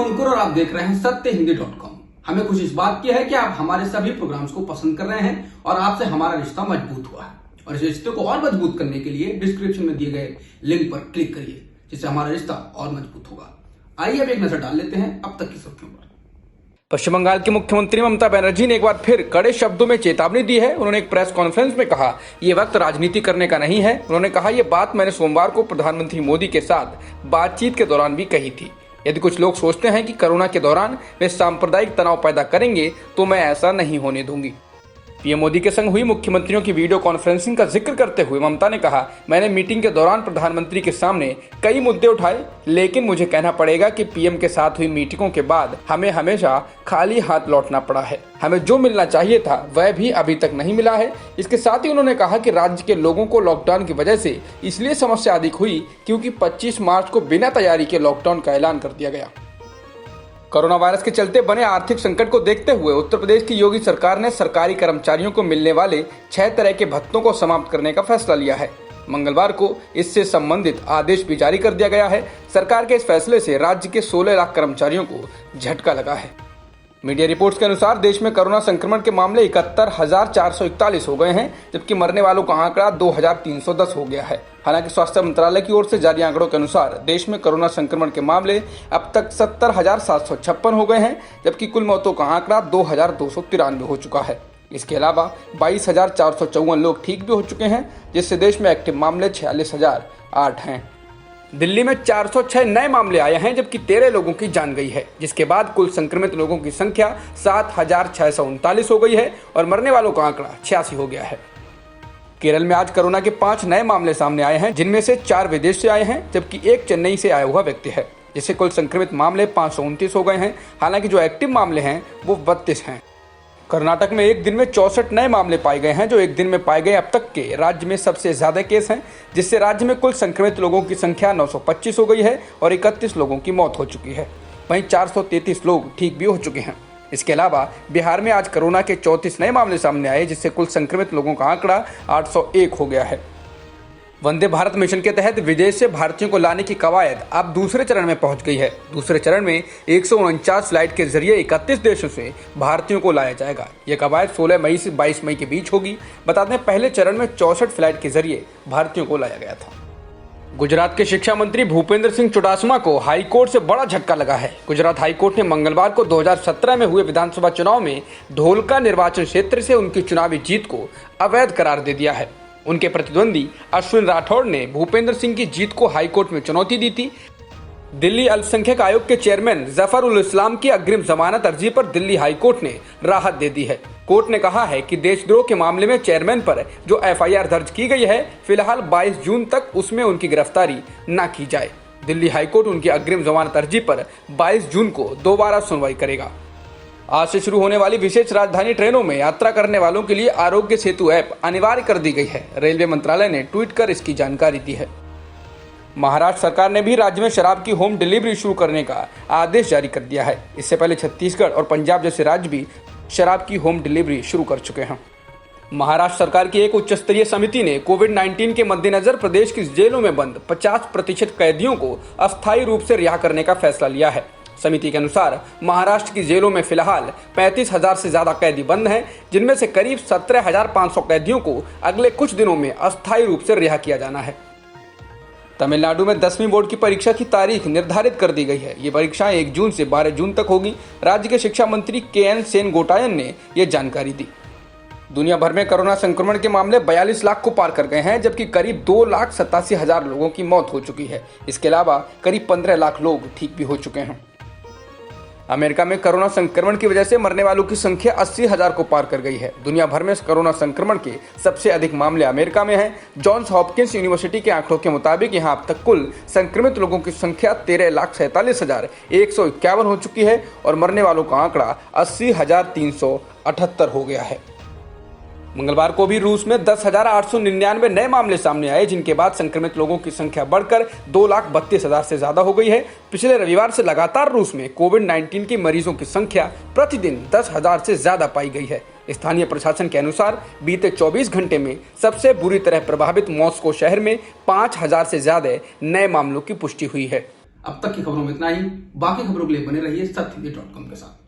अंकुर और आप देख रहे हैं सत्यहिंदी.com। हमें खुशी इस बात की है कि आप हमारे सभी प्रोग्राम्स को पसंद कर रहे हैं और आपसे हमारा रिश्ता मजबूत हुआ है। और इस रिश्ते को और मजबूत करने के लिए डिस्क्रिप्शन में दिए गए लिंक पर क्लिक करिए, जिससे हमारा रिश्ता और मजबूत होगा। आइए अब एक नजर डाल लेते हैं अब तक की सुर्खियों पर। पश्चिम बंगाल की मुख्यमंत्री ममता बनर्जी ने एक बार फिर कड़े शब्दों में चेतावनी दी है। उन्होंने एक प्रेस कॉन्फ्रेंस में कहा, ये वक्त राजनीति करने का नहीं है। उन्होंने कहा, ये बात मैंने सोमवार को प्रधानमंत्री मोदी के साथ बातचीत के दौरान भी कही थी। यदि कुछ लोग सोचते हैं कि कोरोना के दौरान वे सांप्रदायिक तनाव पैदा करेंगे, तो मैं ऐसा नहीं होने दूंगी। पीएम मोदी के संग हुई मुख्यमंत्रियों की वीडियो कॉन्फ्रेंसिंग का जिक्र करते हुए ममता ने कहा, मैंने मीटिंग के दौरान प्रधानमंत्री के सामने कई मुद्दे उठाए, लेकिन मुझे कहना पड़ेगा कि पीएम के साथ हुई मीटिंगों के बाद हमें हमेशा खाली हाथ लौटना पड़ा है। हमें जो मिलना चाहिए था वह भी अभी तक नहीं मिला है। इसके साथ ही उन्होंने कहा कि राज्य के लोगों को लॉकडाउन की वजह से इसलिए समस्या अधिक हुई क्योंकि 25 मार्च को बिना तैयारी के लॉकडाउन का ऐलान कर दिया गया। कोरोना वायरस के चलते बने आर्थिक संकट को देखते हुए उत्तर प्रदेश की योगी सरकार ने सरकारी कर्मचारियों को मिलने वाले 6 तरह के भत्तों को समाप्त करने का फैसला लिया है। मंगलवार को इससे संबंधित आदेश भी जारी कर दिया गया है। सरकार के इस फैसले से राज्य के 16 लाख कर्मचारियों को झटका लगा है। मीडिया रिपोर्ट्स के अनुसार देश में कोरोना संक्रमण के मामले 71,441 हो गए हैं, जबकि मरने वालों का आंकड़ा 2,310 हो गया है। हालांकि स्वास्थ्य मंत्रालय की ओर से जारी आंकड़ों के अनुसार देश में कोरोना संक्रमण के मामले अब तक 70,756 हो गए हैं, जबकि कुल मौतों का आंकड़ा 2,293 हो चुका है। इसके अलावा 22,454 लोग ठीक भी हो चुके हैं, जिससे देश में एक्टिव मामले 46,008 हैं। दिल्ली में 406 नए मामले आए हैं, जबकि 13 लोगों की जान गई है, जिसके बाद कुल संक्रमित लोगों की संख्या 7,639 हो गई है और मरने वालों का आंकड़ा 86 हो गया है। केरल में आज कोरोना के 5 नए मामले सामने आए हैं, जिनमें से 4 विदेश से आए हैं, जबकि एक चेन्नई से आया हुआ व्यक्ति है, जिससे कुल संक्रमित मामले 529 हो गए हैं। हालांकि जो एक्टिव मामले हैं वो 32 हैं। कर्नाटक में एक दिन में 64 नए मामले पाए गए हैं, जो एक दिन में पाए गए अब तक के राज्य में सबसे ज्यादा केस हैं, जिससे राज्य में कुल संक्रमित लोगों की संख्या 925 हो गई है और 31 लोगों की मौत हो चुकी है। वहीं 433 लोग ठीक भी हो चुके हैं। इसके अलावा बिहार में आज कोरोना के 34 नए मामले सामने आए, जिससे कुल संक्रमित लोगों का आंकड़ा 801 हो गया है। वंदे भारत मिशन के तहत विदेश से भारतीयों को लाने की कवायद अब दूसरे चरण में पहुंच गई है। दूसरे चरण में 149 फ्लाइट के जरिए 31 देशों से भारतीयों को लाया जाएगा। यह कवायद 16 मई से 22 मई के बीच होगी। बता दें, पहले चरण में 64 फ्लाइट के जरिए भारतीयों को लाया गया था। गुजरात के शिक्षा मंत्री भूपेंद्र सिंह चुडासमा को हाईकोर्ट से बड़ा झटका लगा है। गुजरात हाईकोर्ट ने मंगलवार को 2017 में हुए विधानसभा चुनाव में ढोलका निर्वाचन क्षेत्र से उनकी चुनावी जीत को अवैध करार दे दिया है। उनके प्रतिद्वंदी अश्विन राठौड़ ने भूपेंद्र सिंह की जीत को हाईकोर्ट में चुनौती दी थी। दिल्ली अल्पसंख्यक आयोग के चेयरमैन जफर उल इस्लाम की अग्रिम जमानत अर्जी पर दिल्ली हाईकोर्ट ने राहत दे दी है। कोर्ट ने कहा है कि देशद्रोह के मामले में चेयरमैन पर जो एफआईआर दर्ज की गई है, फिलहाल 22 जून तक उसमें उनकी गिरफ्तारी न की जाए। दिल्ली हाईकोर्ट उनकी अग्रिम जमानत अर्जी पर 22 जून को दोबारा सुनवाई करेगा। आज से शुरू होने वाली विशेष राजधानी ट्रेनों में यात्रा करने वालों के लिए आरोग्य सेतु ऐप अनिवार्य कर दी गई है। रेलवे मंत्रालय ने ट्वीट कर इसकी जानकारी दी है। महाराष्ट्र सरकार ने भी राज्य में शराब की होम डिलीवरी शुरू करने का आदेश जारी कर दिया है। इससे पहले छत्तीसगढ़ और पंजाब जैसे राज्य भी शराब की होम डिलीवरी शुरू कर चुके हैं। महाराष्ट्र सरकार की एक उच्च स्तरीय समिति ने कोविड-19 के मद्देनजर प्रदेश की जेलों में बंद 50% कैदियों को अस्थायी रूप से रिहा करने का फैसला लिया है। समिति के अनुसार महाराष्ट्र की जेलों में फिलहाल 35,000 से ज्यादा कैदी बंद हैं, जिनमें से करीब 17,500 कैदियों को अगले कुछ दिनों में अस्थायी रूप से रिहा किया जाना है। तमिलनाडु में 10वीं बोर्ड की परीक्षा की तारीख निर्धारित कर दी गई है। ये परीक्षाएं 1 जून से 12 जून तक होगी। राज्य के शिक्षा मंत्री KN सेनगोटायन ने ये जानकारी दी। दुनिया भर में कोरोना संक्रमण के मामले 42 लाख को पार कर गए हैं, जबकि करीब 2,87,000 लोगों की मौत हो चुकी है। इसके अलावा करीब 15 लाख लोग ठीक भी हो चुके हैं। अमेरिका में कोरोना संक्रमण की वजह से मरने वालों की संख्या 80,000 को पार कर गई है। दुनिया भर में कोरोना संक्रमण के सबसे अधिक मामले अमेरिका में हैं। जॉन्स हॉपकिंस यूनिवर्सिटी के आंकड़ों के मुताबिक यहां अब तक कुल संक्रमित लोगों की संख्या 13,47,151 हो चुकी है और मरने वालों का आंकड़ा 80,378 हो गया है। मंगलवार को भी रूस में 10,899 नए मामले सामने आए, जिनके बाद संक्रमित लोगों की संख्या बढ़कर 2,32,000 से ज्यादा हो गई है। पिछले रविवार से लगातार रूस में कोविड-19 के मरीजों की संख्या प्रतिदिन 10,000 से ज्यादा पाई गई है। स्थानीय प्रशासन के अनुसार बीते 24 घंटे में सबसे बुरी तरह प्रभावित मॉस्को शहर में 5,000 से ज्यादा नए मामलों की पुष्टि हुई है। अब तक की खबरों में इतना ही। बाकी खबरों के लिए बने रहिए सत्य हिंदी .com के साथ।